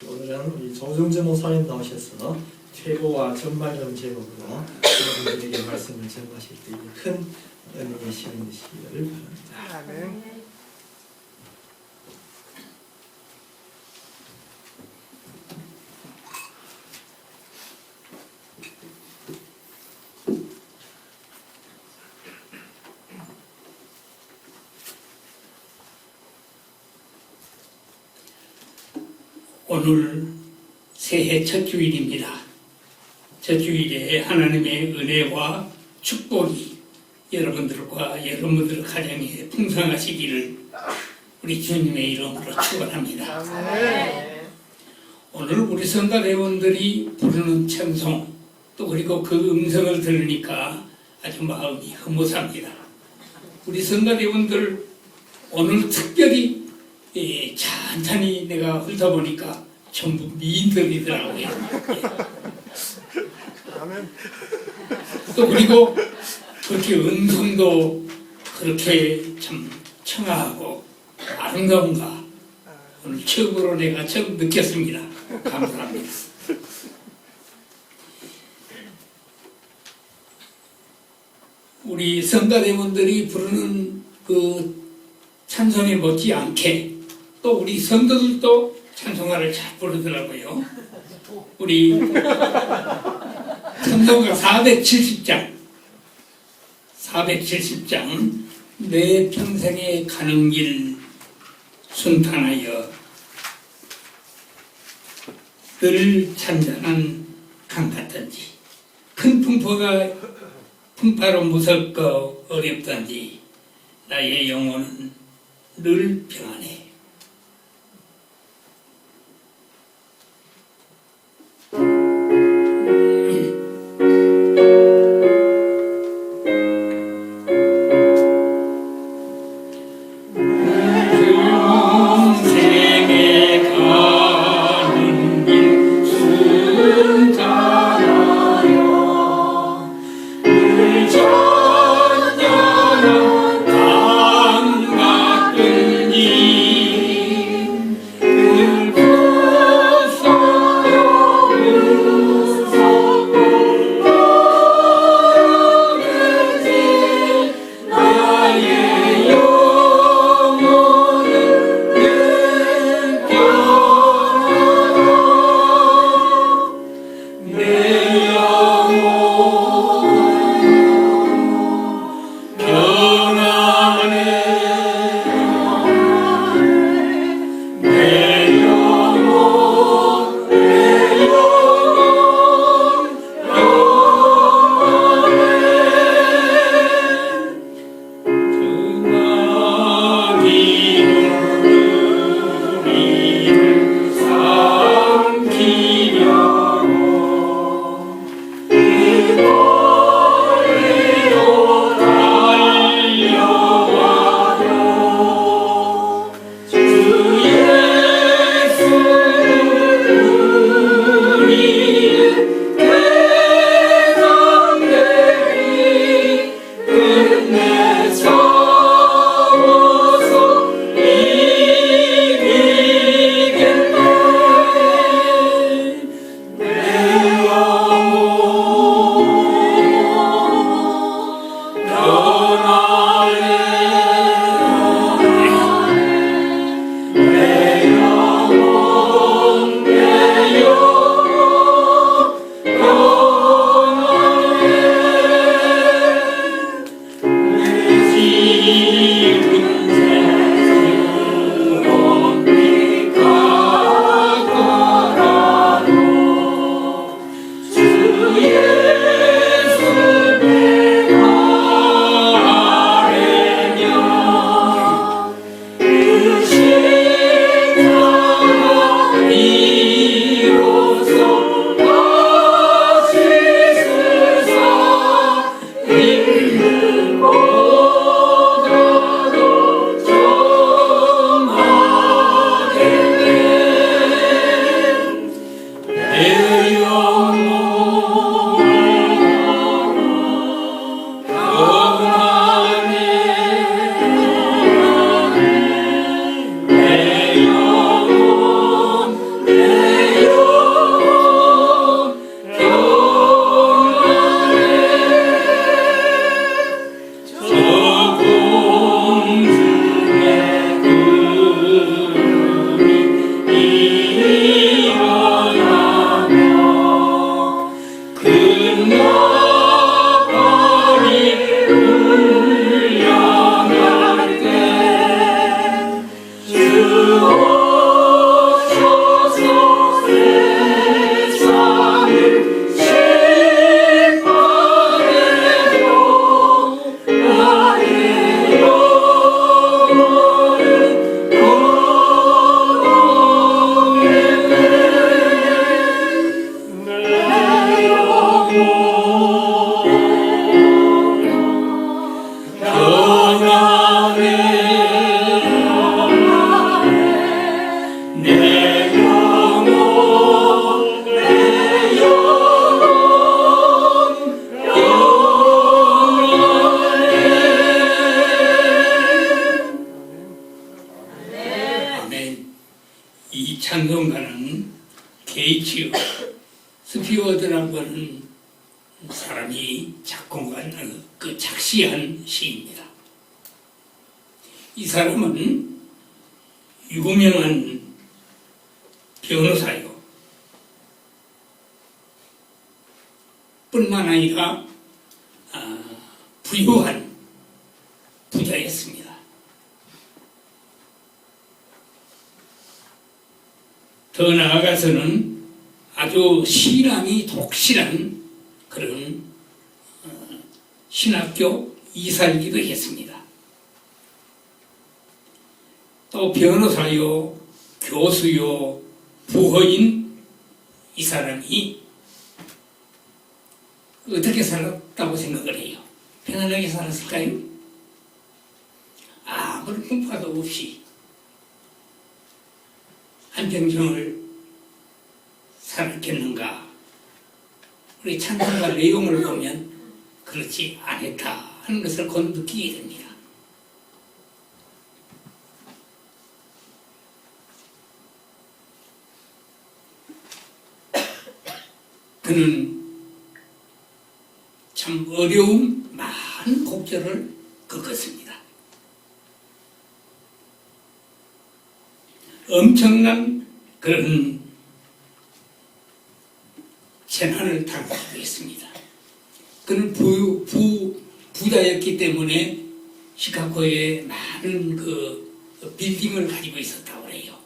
오늘은 우리 조정재 목사님 나오셔서 퇴보와 전말이라는 제목으로 여러분들에게 말씀을 전하실 때 큰 은혜의 시간이 되시기를 바랍니다. 아멘. 오늘 새해 첫 주일입니다. 첫 주일에 하나님의 은혜와 축복이 여러분들 가정에 풍성하시기를 우리 주님의 이름으로 축원합니다. 아멘. 오늘 우리 성가대원들이 부르는 찬송 또 그리고 그 음성을 들으니까 아주 마음이 흐뭇합니다. 우리 성가대원들 오늘 특별히 찬찬히 내가 훑어보니까 전부 미인들이더라고요. 아멘. 또 그리고 그렇게 음성도 그렇게 참 청아하고 아름다운가 오늘 처음으로 내가 처음 느꼈습니다. 감사합니다. 우리 성가대원들이 부르는 그 찬송에 못지않게 또 우리 성도들도 찬송가를 잘 부르더라고요. 우리 찬송가 470장 내 평생에 가는 길 순탄하여 늘 잔잔한 강 같던지 큰 풍파로 무섭고 어렵던지 나의 영혼은 늘 평안해. 이 평론가는 게이츠 스피워드라고 하는 사람이 작곡한 작시한 시입니다. 이 사람은 유명한 변호사요. 뿐만 아니라 부유한 부자였습니다. 더 나아가서는 아주 신앙이 독실한 그런 신학교 이사이기도 했습니다. 또 변호사요, 교수요, 부허인 이 사람이 어떻게 살았다고 생각을 해요? 편안하게 살았을까요? 아무런 풍파도 없이 한평생을 살았겠는가? 우리 찬송가 내용을 보면 그렇지 않았다 하는 것을 곧 느끼게 됩니다. 그는 참 어려운 많은 곡절을 겪었습니다. 엄청난 그런 재난을 당하고 있습니다. 그는 부자였기 때문에 시카고에 많은 그 빌딩을 가지고 있었다고 해요.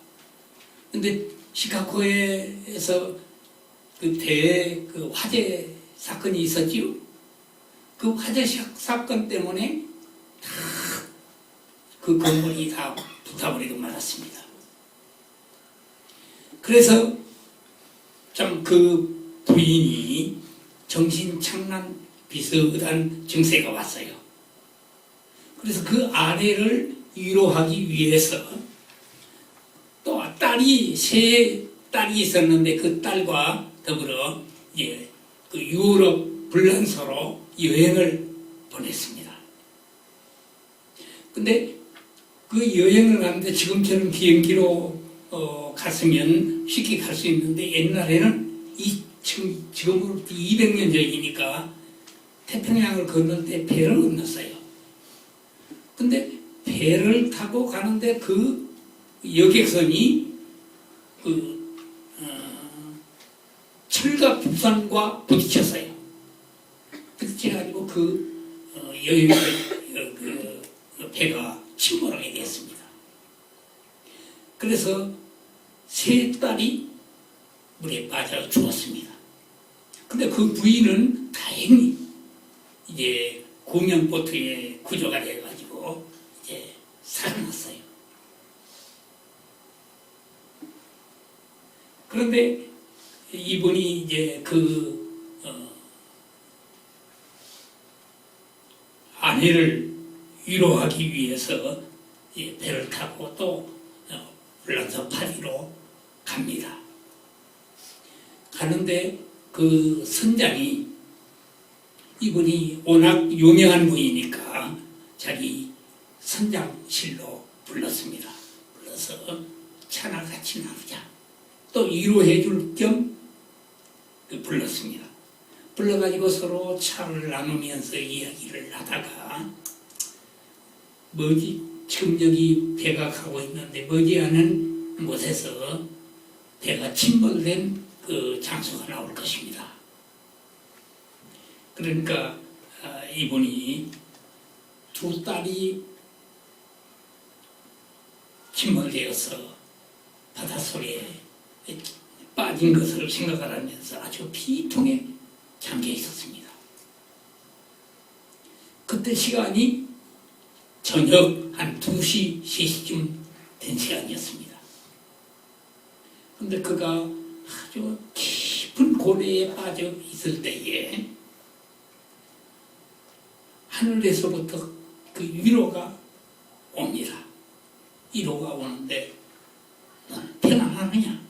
근데 시카고에서 그 화재 사건이 있었지요. 그 화재 사건 때문에 다 그 건물이 다 불타버리고 말았습니다. 그래서 참 그 부인이 정신착란 비슷한 증세가 왔어요. 그래서 그 아내를 위로하기 위해서 또 딸이 세 딸이 있었는데 그 딸과 더불어 그 유럽 불란서로 여행을 보냈습니다. 근데 그 여행을 가는데 지금처럼 비행기로 갔으면 쉽게 갈 수 있는데 옛날에는 지금으로부터 200년 전이니까 태평양을 건널 때 배를 건넜어요. 근데 배를 타고 가는데 그 여객선이 철갑 부산과 부딪혔어요. 부딪혀가지고 배가 침몰하게 됐습니다. 그래서 세 딸이 물에 빠져 죽었습니다. 근데 그 부인은 다행히 이제 구명보트에 구조가 돼가지고 이제 살아났어요. 그런데 이분이 이제 아내를 위로하기 위해서 배를 타고 또 불란서 파리로 갑니다. 가는데 그 선장이 이분이 워낙 유명한 분이니까 자기 선장실로 불렀습니다. 불러서 차나 같이 나누자. 또 위로해 줄 겸 불렀습니다. 불러가지고 서로 차를 나누면서 이야기를 하다가 지금 여기 배가 가고 있는데 머지않은 곳에서 배가 침몰된 그 장소가 나올 것입니다. 그러니까 이분이 두 딸이 침몰되어서 바닷속에 빠진 것을 생각하면서 아주 비통에 잠겨 있었습니다. 그때 시간이 저녁 한 2시, 3시쯤 된 시간이었습니다. 근데 그가 아주 깊은 고뇌에 빠져 있을 때에 하늘에서부터 그 위로가 옵니다. 위로가 오는데 너는 편안하느냐?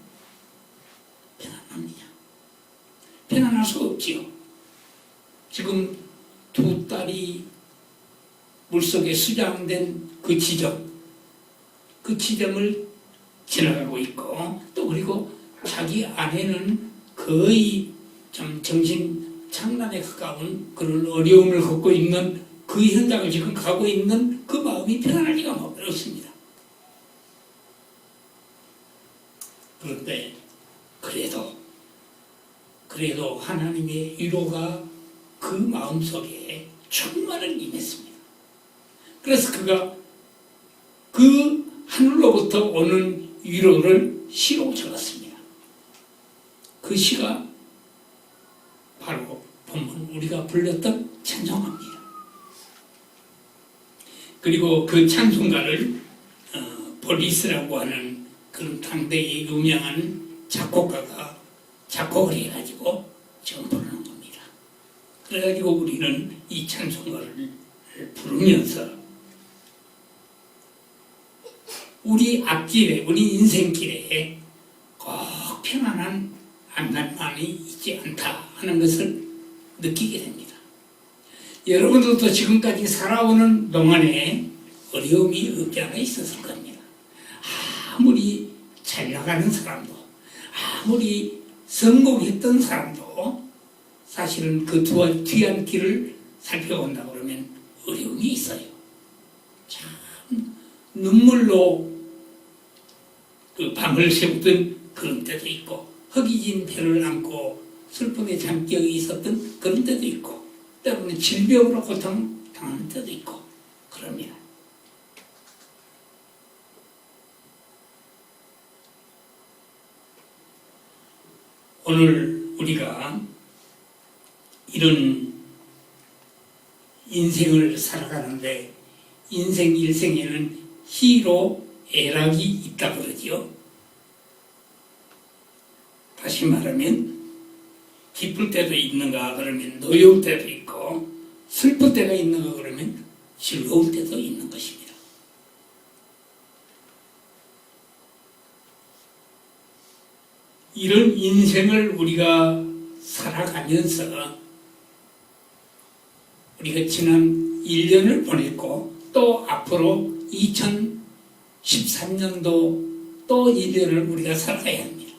편안하느냐? 편안할 수 없지요. 지금 두 딸이 물속에 수장된 그 지점을 지나가고 있고 또 그리고 자기 아내는 거의 좀 정신 장난에 가까운 그런 어려움을 겪고 있는 그 현장을 지금 가고 있는 그 마음이 편안하기가 어렵습니다. 그런데 그래도 하나님의 위로가 그 마음속에 충만을 임했습니다. 그래서 그가 그 하늘로부터 오는 위로를 시로 적었습니다. 그 시가 바로 본문 우리가 불렀던 찬송가입니다. 그리고 그 찬송가를 보리스라고 하는 그런 당대의 유명한 작곡가가 작곡을 해가지고 지금 부르는 겁니다. 그래가지고 우리는 이 찬송가를 부르면서 우리 앞길에, 우리 인생길에 꼭 편안한 안간만이 있지 않다 하는 것을 느끼게 됩니다. 여러분들도 지금까지 살아오는 동안에 어려움이 없지 않아 있었을 겁니다. 아무리 잘 나가는 사람도, 아무리 성공했던 사람도 사실은 그 뒤한 길을 살펴본다 그러면 어려움이 있어요. 참 눈물로 그 밤을 새우던 그런 때도 있고, 허기진 배를 안고 슬픔의 잠기에 있었던 그런 때도 있고, 때로는 질병으로 고통당하는 때도 있고 그럽니다. 오늘 우리가 이런 인생을 살아가는데 인생 일생에는 희로 애락이 있다 그러지요. 다시 말하면 기쁠 때도 있는가 그러면 노여울 때도 있고, 슬플 때가 있는가 그러면 즐거울 때도 있는 것입니다. 이런 인생을 우리가 살아가면서 우리가 지난 1년을 보냈고 또 앞으로 2013년도 또 1년을 우리가 살아가야 합니다.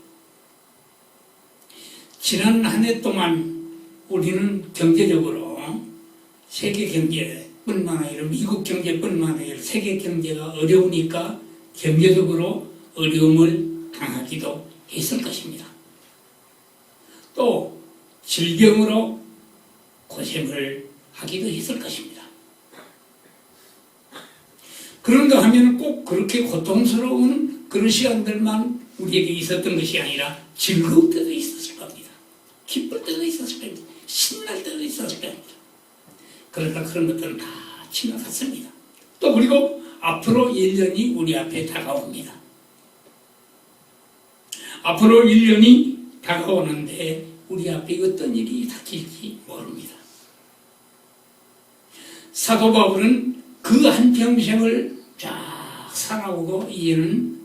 지난 한 해 동안 우리는 경제적으로 세계 경제뿐만 아니라 미국 경제뿐만 아니라 세계 경제가 어려우니까 경제적으로 어려움을 당하기도 했을 것입니다. 또 질병으로 고생을 하기도 했을 것입니다. 그런가 하면 꼭 그렇게 고통스러운 그런 시간들만 우리에게 있었던 것이 아니라 즐거울 때도 있었을 겁니다. 기쁠 때도 있었을 겁니다. 신날 때도 있었을 겁니다. 그러나 그런 것들은 다 지나갔습니다. 또 그리고 앞으로 1년이 우리 앞에 다가옵니다. 앞으로 1년이 다가오는데 우리 앞에 어떤 일이 닥칠지 모릅니다. 사도 바울은 그 한평생을 쫙 살아오고 이제는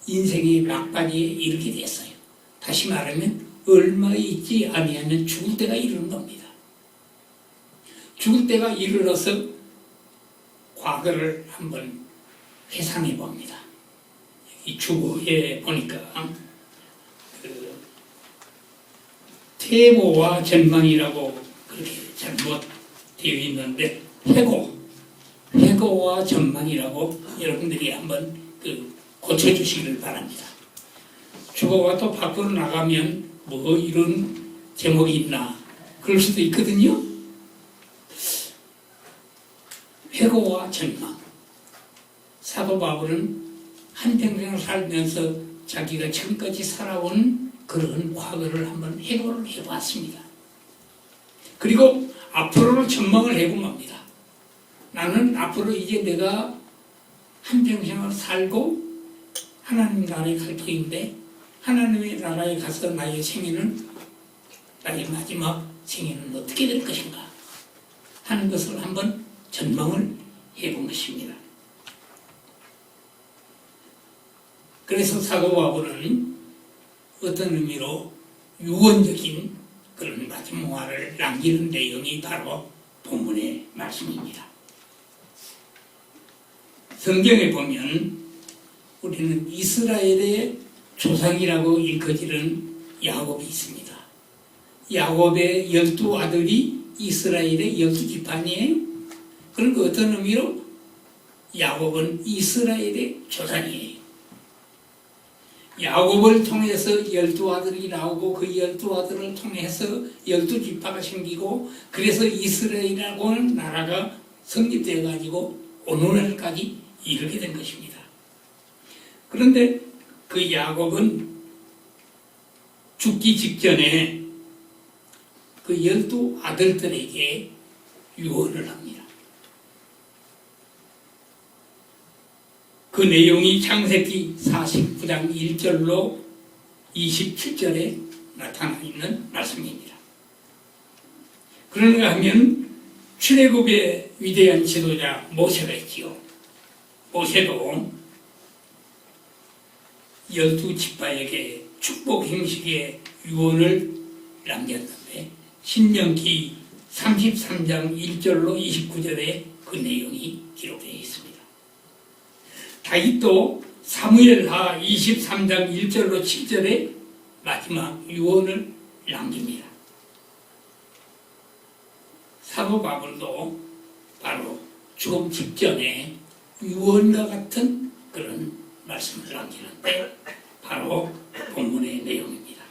인생의 막바지에 이르게 됐어요. 다시 말하면 얼마 있지 아니하면 죽을 때가 이르는 겁니다. 죽을 때가 이르러서 과거를 한번 회상해 봅니다. 이 주보에 보니까 그 퇴보와 전망이라고 그렇게 잘못 되어 있는데 회고와 전망이라고 여러분들이 한번 고쳐주시길 바랍니다. 주보가 또 밖으로 나가면 뭐 이런 제목이 있나 그럴 수도 있거든요. 회고와 전망. 사도 바울은 한평생을 살면서 자기가 지금까지 살아온 그런 과거를 한번 회고를 해봤습니다. 그리고 앞으로는 전망을 해봅니다. 나는 앞으로 이제 내가 한평생을 살고 하나님 나라에 갈 터인데 하나님의 나라에 가서 나의 생애는 나의 마지막 생애는 어떻게 될 것인가 하는 것을 한번 전망을 해본 것입니다. 그래서 사도 바울은 어떤 의미로 유언적인 그런 마지막을 남기는 내용이 바로 본문의 말씀입니다. 성경에 보면 우리는 이스라엘의 조상이라고 일컬어지는 야곱이 있습니다. 야곱의 12아들이 이스라엘의 12지파니에요. 그러니까 어떤 의미로 야곱은 이스라엘의 조상이에요. 야곱을 통해서 12아들이 나오고 그 12아들을 통해서 12지파가 생기고 그래서 이스라엘이라고 하는 나라가 성립되어 가지고 오늘날까지 이르게 된 것입니다. 그런데 그 야곱은 죽기 직전에 그 12아들들에게 유언을 합니다. 그 내용이 창세기 49장 1절로 27절에 나타나 있는 말씀입니다. 그런가 하면 출애굽의 위대한 지도자 모세가 있지요. 모세도 12지파에게 축복 형식의 유언을 남겼는데 신명기 33장 1절로 29절에 그 내용이 기록되어 있습니다. 다윗도 사무엘하 23장 1절로 7절에 마지막 유언을 남깁니다. 사도 바울도 바로 죽음 직전에 유언과 같은 그런 말씀을 남기는데 바로 본문의 내용입니다.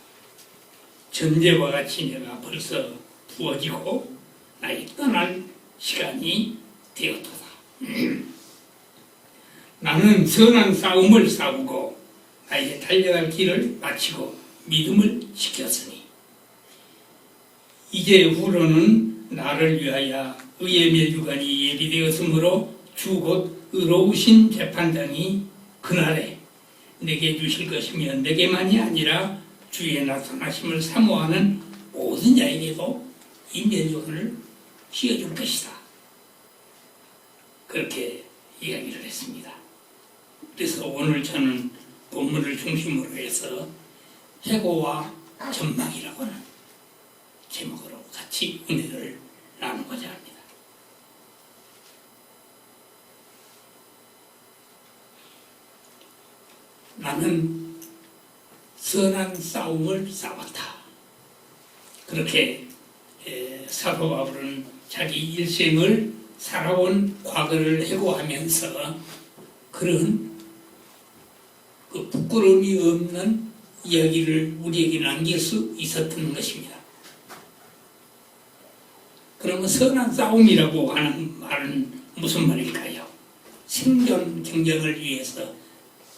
전제와 같이 내가 벌써 부어지고 나의 떠날 시간이 되었도다. 나는 선한 싸움을 싸우고 나의 달려갈 길을 마치고 믿음을 지켰으니 이제 후로는 나를 위하여 의의 멸류관이 예비되었으므로 주 곧 의로우신 재판장이 그날에 내게 주실 것이며 내게만이 아니라 주의 나타나심을 사모하는 모든 자에게도 이 멸류관을 씌워줄 것이다. 그렇게 이야기를 했습니다. 그래서 오늘 저는 본문을 중심으로 해서 해고와 전망이라고 하는 제목으로 같이 은혜를 나누고자 합니다. 나는 선한 싸움을 싸웠다. 그렇게 사도 바울은 자기 일생을 살아온 과거를 회고하면서 그런 그 부끄러움이 없는 이야기를 우리에게 남길 수 있었던 것입니다. 그러면 선한 싸움이라고 하는 말은 무슨 말일까요? 생존 경쟁을 위해서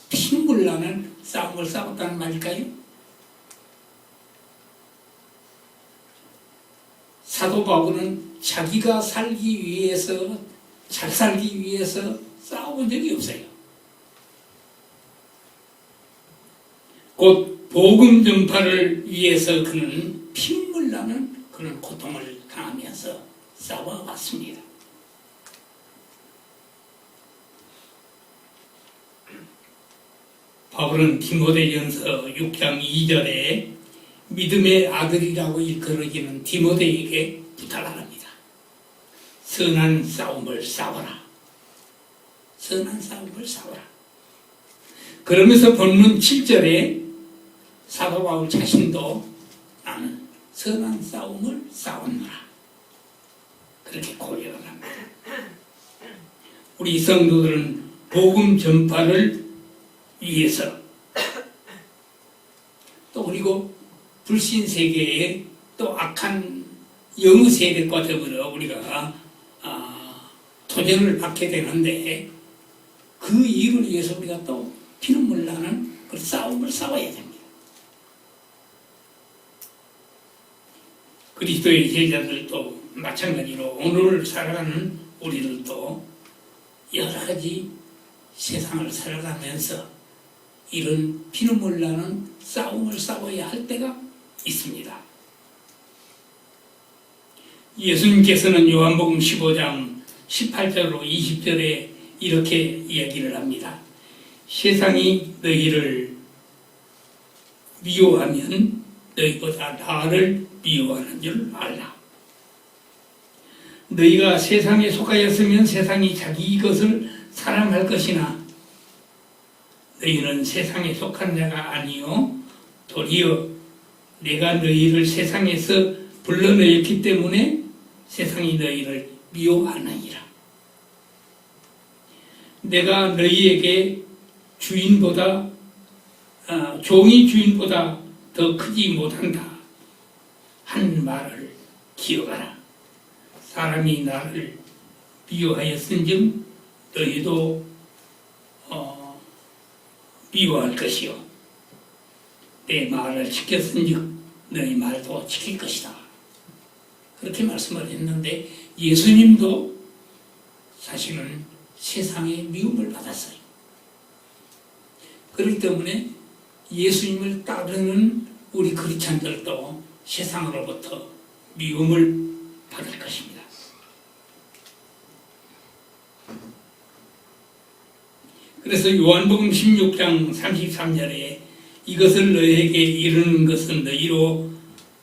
피물 나는 싸움을 싸웠다는 말일까요? 사도 바울은 자기가 살기 위해서, 잘 살기 위해서 싸워본 적이 없어요. 곧 복음 전파를 위해서 그는 피물 나는 그런 고통을 당하면서 싸워왔습니다. 바울은 디모데전서 6장 2절에 믿음의 아들이라고 일컬어지는 디모데에게 부탁을 합니다. 선한 싸움을 싸워라. 선한 싸움을 싸워라. 그러면서 본문 7절에 사도 바울 자신도 나는 선한 싸움을 싸웠노라. 그렇게 고백을 합니다. 우리 성도들은 복음 전파를 위해서 또 그리고 불신 세계에 또 악한 영의 세력과 더불어 우리가 도전을 받게 되는데 그 이유를 위해서 우리가 또 피눈물 나는 그 싸움을 싸워야 됩니다. 그리스도의 제자들도 마찬가지로 오늘 살아가는 우리들도 여러 가지 세상을 살아가면서 이런 피눈물 나는 싸움을 싸워야 할 때가 있습니다. 예수님께서는 요한복음 15장 18절로 20절에 이렇게 이야기를 합니다. 세상이 너희를 미워하면 너희보다 나를 미워하는 줄 알라. 너희가 세상에 속하였으면 세상이 자기 것을 사랑할 것이나 너희는 세상에 속한 자가 아니요 도리어 내가 너희를 세상에서 불러내었기 때문에 세상이 너희를 미워하느니라. 내가 너희에게 종이 주인보다 더 크지 못한다 한 말을 기억하라. 사람이 나를 미워하였은즉 너희도 미워할 것이요 내 말을 지켰은즉 너희 말도 지킬 것이다. 그렇게 말씀을 했는데 예수님도 사실은 세상의 미움을 받았어요. 그렇기 때문에 예수님을 따르는 우리 그리스도인들도 세상으로부터 미움을 받을 것입니다. 그래서 요한복음 16장 33절에 이것을 너희에게 이르는 것은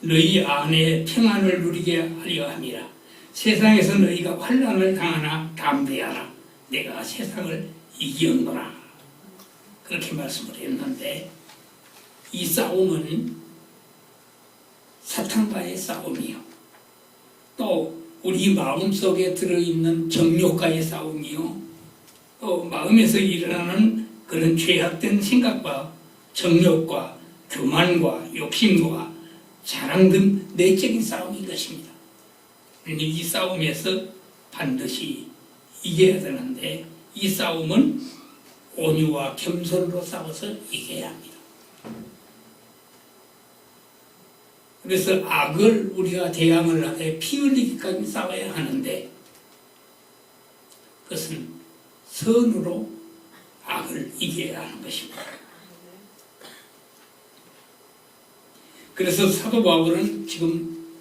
너희 안에 평안을 누리게 하려 함이라. 세상에서 너희가 환난을 당하나 담대하라. 내가 세상을 이기었노라. 그렇게 말씀을 했는데 이 싸움은 사탄과의 싸움이요. 또 우리 마음속에 들어있는 정욕과의 싸움이요. 또 마음에서 일어나는 그런 죄악된 생각과 정욕과 교만과 욕심과 자랑 등 내적인 싸움인 것입니다. 이 싸움에서 반드시 이겨야 되는데 이 싸움은 온유와 겸손으로 싸워서 이겨야 합니다. 그래서 악을 우리가 대항을 하되 피 흘리기까지 싸워야 하는데 그것은 선으로 악을 이겨야 하는 것입니다. 그래서 사도 바울은 지금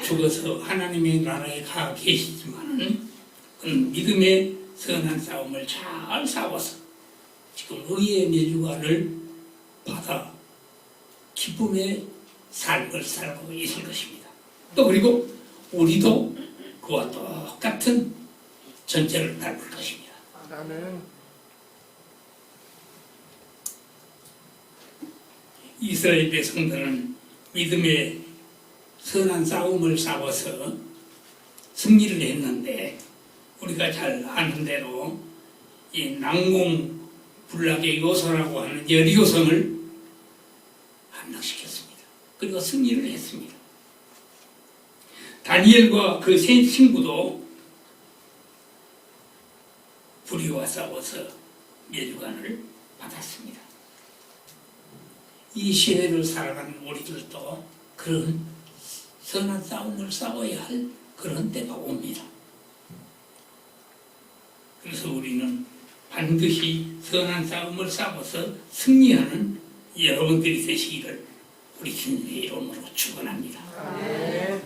죽어서 하나님의 나라에 가 계시지만 그는 믿음의 선한 싸움을 잘 싸워서 지금 의의 내주관을 받아 기쁨의 삶을 살고 있을 것입니다. 또 그리고 우리도 그와 똑같은 전체를 밟을 것입니다. 이스라엘 백성들은 믿음의 선한 싸움을 싸워서 승리를 했는데 우리가 잘 아는 대로 이 난공불락의 요소라고 하는 여리고성을 함락시켰습니다. 그리고 승리를 했습니다. 다니엘과 그 세 친구도 불의와 싸워서 멸관을 받았습니다. 이 시대를 살아가는 우리들도 그런 선한 싸움을 싸워야 할 그런 때가 옵니다. 그래서 우리는 반드시 선한 싸움을 싸워서 승리하는 여러분들이 되시기를 우리 주님의 이름으로 축원합니다.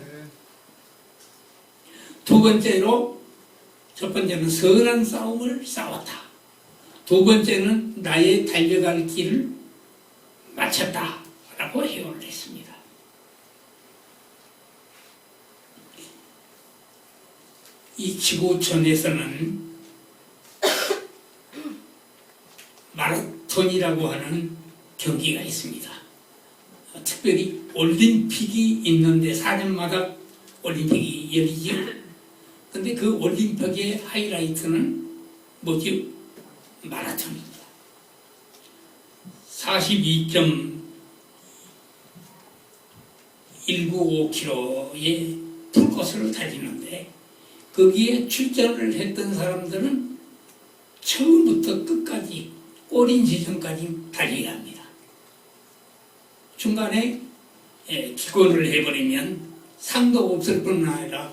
두 번째로, 첫 번째는 선한 싸움을 싸웠다. 두 번째는 나의 달려갈 길을 마쳤다 라고 회원을 했습니다. 이 지구촌에서는 마라톤이라고 하는 경기가 있습니다. 특별히 올림픽이 있는데 4년마다 올림픽이 열리죠. 근데 그 올림픽의 하이라이트는 뭐죠? 마라톤입니다. 42.195km의 풀코스를 달리는데 거기에 출전을 했던 사람들은 처음부터 끝까지 꼬린 지점까지 달려야 합니다. 중간에 기권을 해버리면 상도 없을 뿐 아니라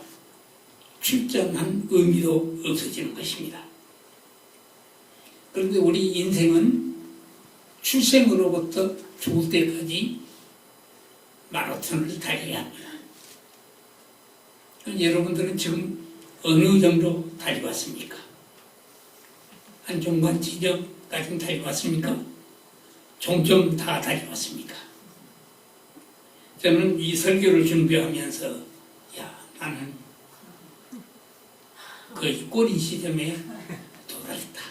출전한 의미도 없어지는 것입니다. 그런데 우리 인생은 출생으로부터 죽을 때까지 마라톤을 달려야 합니다. 여러분들은 지금 어느 정도 달려왔습니까? 한 중간 지점까지 달려왔습니까? 종점 다 달려왔습니까? 저는 이 설교를 준비하면서 나는 거의 꼬리 시점에 도달했다.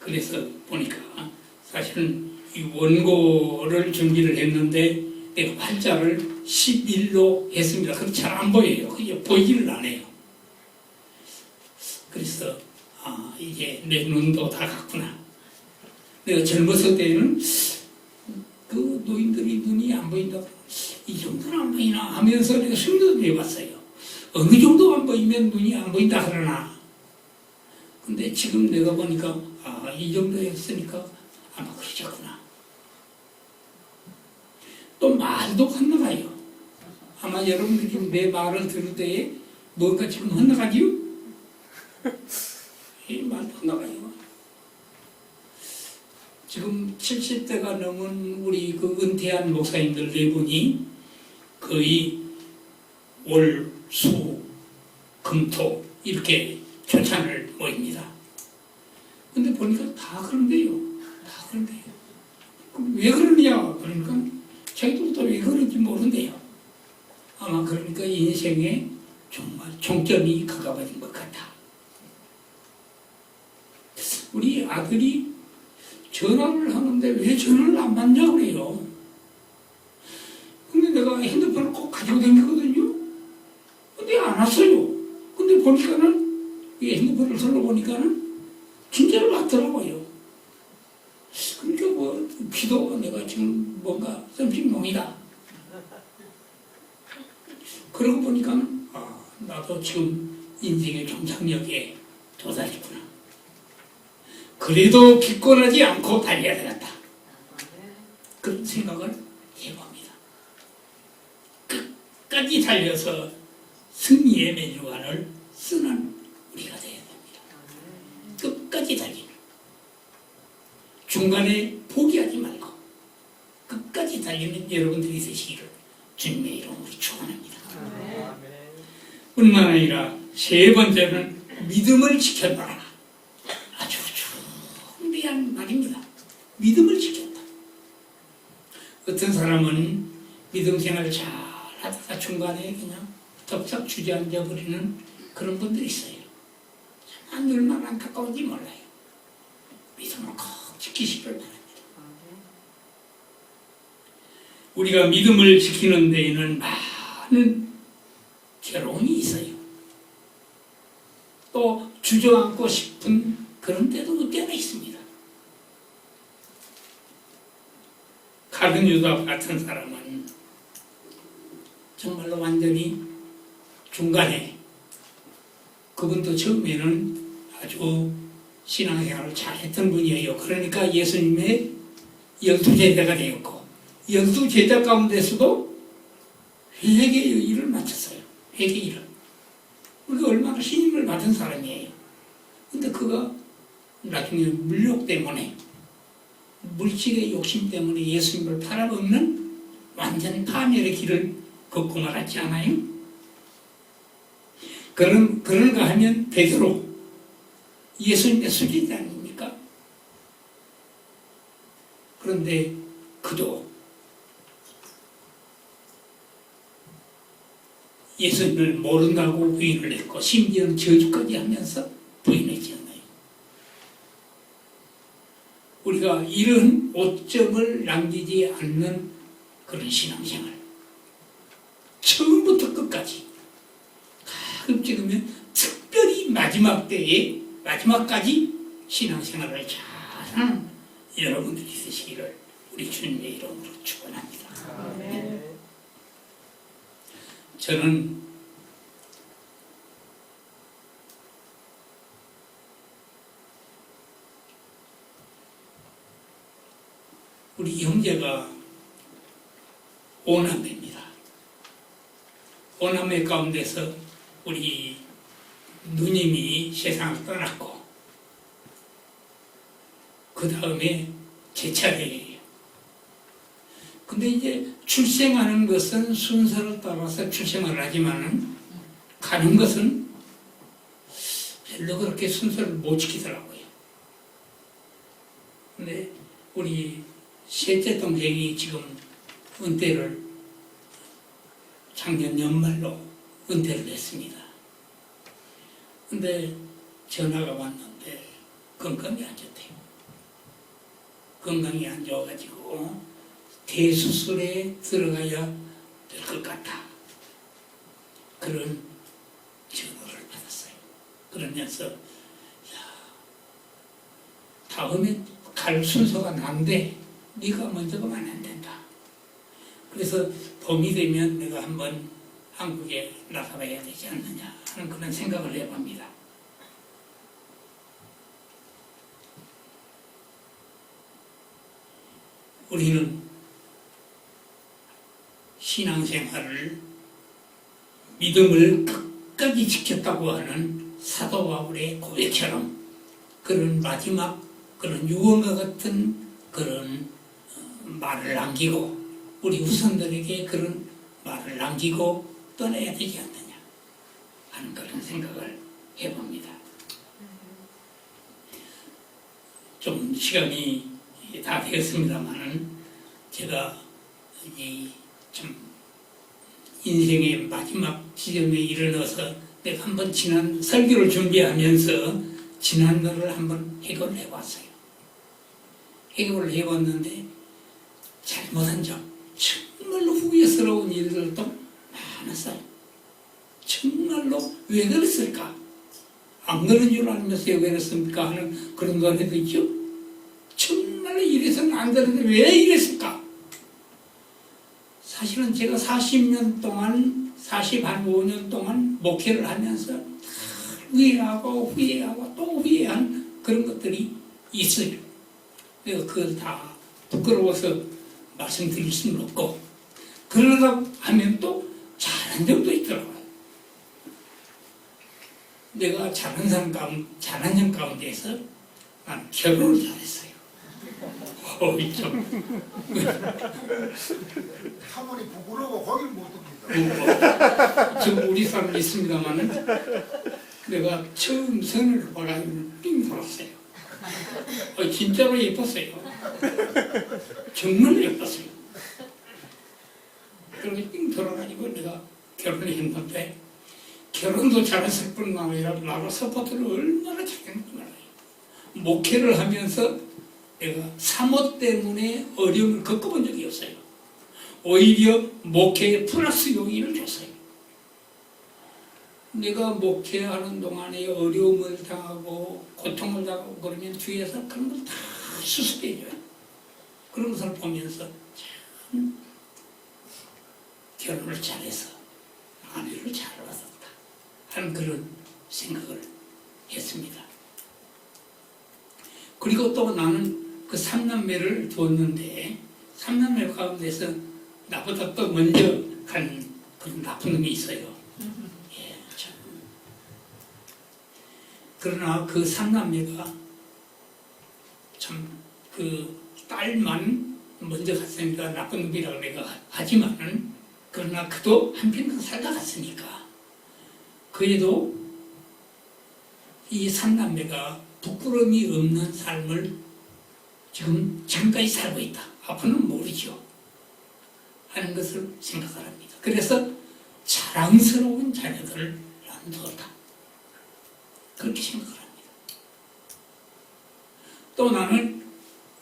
그래서 보니까 사실은 이 원고를 준비를 했는데 내가 활자를 11로 했습니다. 그럼 잘 안 보여요. 그게 보이지를 않아요. 그래서 이제 내 눈도 다 갔구나. 내가 젊었을 때는 그 노인들이 눈이 안 보인다. 이 정도는 안 보이나 하면서 내가 생각을 해봤어요. 어느 정도 안 보이면 눈이 안 보인다 그러나. 근데 지금 내가 보니까 이 정도였으니까 아마 그러셨구나. 또 말도 헛나가요. 아마 여러분들이 내 말을 들을 때에 뭔가 지금 헛나가지요? 이 말도 헛나가요. 지금 70대가 넘은 우리 그 은퇴한 목사님들 네 분이 거의 월, 수, 금, 토 이렇게 교찬을 모입니다. 근데 보니까 다 그런데요. 다 그런데요. 그럼 왜 그러느냐? 그러니까 자기들도 왜 그런지 모른대요. 아마 그러니까 인생에 정말 종점이 가까워진 것 같아. 우리 아들이 전화를 하는데 왜 전화를 안 받냐 그래요. 근데 내가 핸드폰을 꼭 가지고 다니거든요. 근데 안 왔어요. 근데 보니까는 이 핸드폰을 들어보니까는 진짜로 왔더라고요. 그러니까 뭐 기도가 내가 지금 뭔가 썸씽농이다. 그러고 보니까는 나도 지금 인생의 종착역에 도달했구나. 그래도 기권하지 않고 달려야 되겠다. 그런 생각을 해봅니다. 끝까지 달려서 승리의 메뉴관을 쓰는 우리가 되어야 됩니다. 끝까지 달리는. 중간에 포기하지 말고 끝까지 달리는 여러분들이 되시기를 주님의 이름으로 축원합니다. 뿐만 아니라 세 번째는 믿음을 지켰다. 아주 중대한 말입니다. 믿음을 지켰다. 어떤 사람은 믿음 생활을 잘 하다가 중간에 그냥 덥석 주저앉아 버리는 그런 분들이 있어요. 참 얼마나 안타까운지 몰라요. 믿음을 꼭 지키시길 바랍니다. 우리가 믿음을 지키는 데에는 많은 괴로움이 있어요. 또 주저앉고 싶은 그런 때도 때가 있습니다. 가룟 유다 같은 사람은 정말로 완전히 중간에 그분도 처음에는 아주 신앙생활을 잘했던 분이에요. 그러니까 예수님의 12제자가 되었고 12제자 가운데서도 회개의 일을 마쳤어요. 회개 일을. 그게 얼마나 신임을 받은 사람이에요. 근데 그가 나중에 물욕 때문에 물질의 욕심 때문에 예수님을 팔아먹는 완전 파멸의 길을 걷고 말았지 않아요? 그런가 하면 베드로 예수님의 수제자 아닙니까? 그런데 그도 예수님을 모른다고 부인을 했고 심지어는 저주까지 하면서 부인했지 않나요? 우리가 이런 오점을 남기지 않는 그런 신앙생활 처음부터 끝까지 가끔 찍으면 특별히 마지막 때에 마지막까지 신앙생활을 잘하는 여러분들이 되시기를 우리 주님의 이름으로 축원합니다. 저는 우리 형제가 5남매입니다. 5남매 가운데서 우리 누님이 세상을 떠났고 그 다음에 제 차례예요. 근데 이제 출생하는 것은 순서를 따라서 출생을 하지만은 가는 것은 별로 그렇게 순서를 못 지키더라고요. 근데 우리 셋째 동생이 지금 은퇴를 작년 연말로 은퇴를 했습니다. 근데 전화가 왔는데 건강이 안 좋대요. 건강이 안 좋아가지고 대수술에 들어가야 될 것 같아. 그런 전화를 받았어요. 그러면서 다음에 갈 순서가 난데 네가 먼저 가면 안 된다. 그래서 봄이 되면 내가 한번 한국에 나가봐야 되지 않느냐 하는 그런 생각을 해봅니다. 우리는 신앙생활을 믿음을 끝까지 지켰다고 하는 사도 바울의 고백처럼 그런 마지막 그런 유언과 같은 그런 말을 남기고 우리 후손들에게 그런 말을 남기고 떠나야 되지 않느냐 하는 그런 생각을 해봅니다. 좀 시간이 다 되었습니다만은 제가 좀 인생의 마지막 지점에 이르러서 내가 한번 지난 설교를 준비하면서 지난날을 한번 해결을 해봤어요. 해결을 해봤는데 잘못한 점, 정말로 후회스러운 일들도 많았어요. 정말로 왜 그랬을까? 안 그런 줄 알면서 왜 그랬습니까? 하는 그런 노래도 있죠. 정말로 이래서는 안 되는데 왜 이랬을까? 사실은 제가 40년 동안, 45년 동안 목회를 하면서 후회하고 또 후회한 그런 것들이 있어요. 내가 그걸 다 부끄러워서 말씀드릴 수는 없고, 그러다 하면 또 잘한 점도 있더라고요. 내가 잘한 점 가운데에서 난 결혼을 잘했어요. 좀. 사모님 부끄러워 거기를 못 듭니다. 지금 우리 사람이 있습니다만은 내가 처음 선을 봐가지고 삥 돌았어요. 진짜로 예뻤어요. 정말 예뻤어요. 그렇게 삥 돌아가지고 내가 결혼을 했는데 결혼도 잘했을 뿐만 아니라 나가 서포트를 얼마나 잘했는지 몰라요. 목회를 하면서 내가 사모 때문에 어려움을 겪어본 적이 없어요. 오히려 목회에 플러스 용의를 줬어요. 내가 목회하는 동안에 어려움을 당하고 고통을 당하고 그러면 뒤에서 그런 걸 다 수습해줘요. 그런 것을 보면서 참 결혼을 잘해서 아내를 잘 얻었다 하는 그런 생각을 했습니다. 그리고 또 나는 그 삼남매를 두었는데 삼남매 가운데서 나보다 또 먼저 간 그런 나쁜 놈이 있어요. 예, 참. 그러나 그 삼남매가 참 그 딸만 먼저 갔으니까 나쁜 놈이라고 내가 하지만은 그러나 그도 한평생 살다 갔으니까 그래도 이 삼남매가 부끄러움이 없는 삶을 지금까지 살고 있다. 앞으로는 모르죠. 하는 것을 생각을 합니다. 그래서 자랑스러운 자녀들을 낳는다. 그렇게 생각을 합니다. 또 나는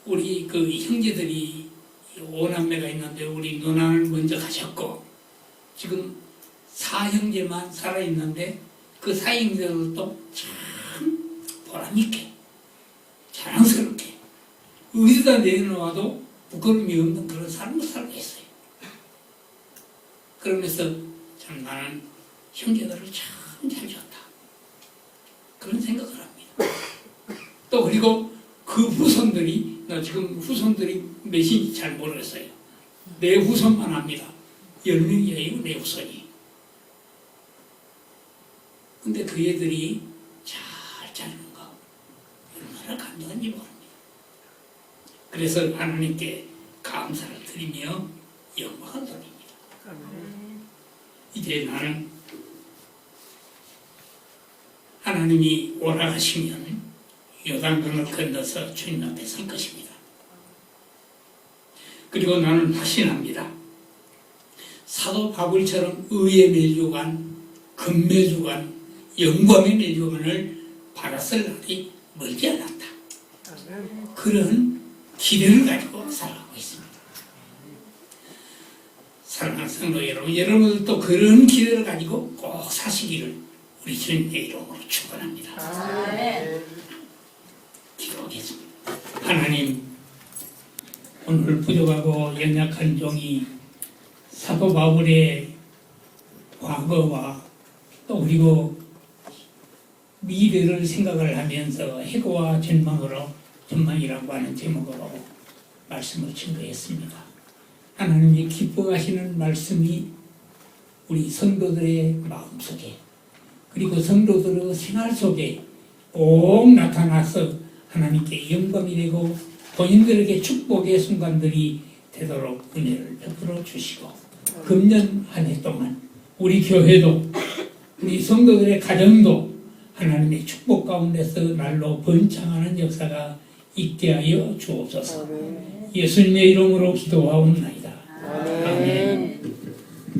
우리 그 형제들이 5남매가 있는데 우리 누나는 먼저 가셨고 지금 4형제만 살아있는데 그 4형제들도 참 보람있게 자랑스럽게 어디다 내놓아도 부끄러움이 없는 그런 삶을 살고 있어요. 그러면서 참 나는 형제들을 참 잘 줬다. 그런 생각을 합니다. 또 그리고 그 후손들이 나 지금 후손들이 몇인지 잘 모르겠어요. 내 후손만 합니다. 10명이에요. 내 후손이. 근데 그 애들이 잘 자르는 거 얼마나 감동한지 모릅니다. 그래서 하나님께 감사를 드리며 영광을 돌립니다. 이제 나는 하나님이 오라하시면 요단강을 건너서 주님 앞에 설 것입니다. 그리고 나는 확신합니다. 사도 바울처럼 의의 멸류관, 금멸류관, 영광의 멸류관을 받았을 날이 멀지 않았다. 그런 기대를 가지고 살아가고 있습니다. 사랑하는 성도 여러분, 여러분들도 그런 기대를 가지고 꼭 사시기를 우리 주님의 이름으로 축원합니다. 기도하겠습니다. 하나님, 오늘 부족하고 연약한 종이 사도 바울의 과거와 또 그리고 미래를 생각을 하면서 해고와 전망이라고 하는 제목으로 말씀을 증거했습니다. 하나님이 기뻐하시는 말씀이 우리 성도들의 마음속에 그리고 성도들의 생활 속에 꼭 나타나서 하나님께 영광이 되고 본인들에게 축복의 순간들이 되도록 은혜를 베풀어 주시고 금년 한 해 동안 우리 교회도 우리 성도들의 가정도 하나님의 축복 가운데서 날로 번창하는 역사가 있게 하여 주옵소서. 예수님의 이름으로 기도하옵나이다. 아멘.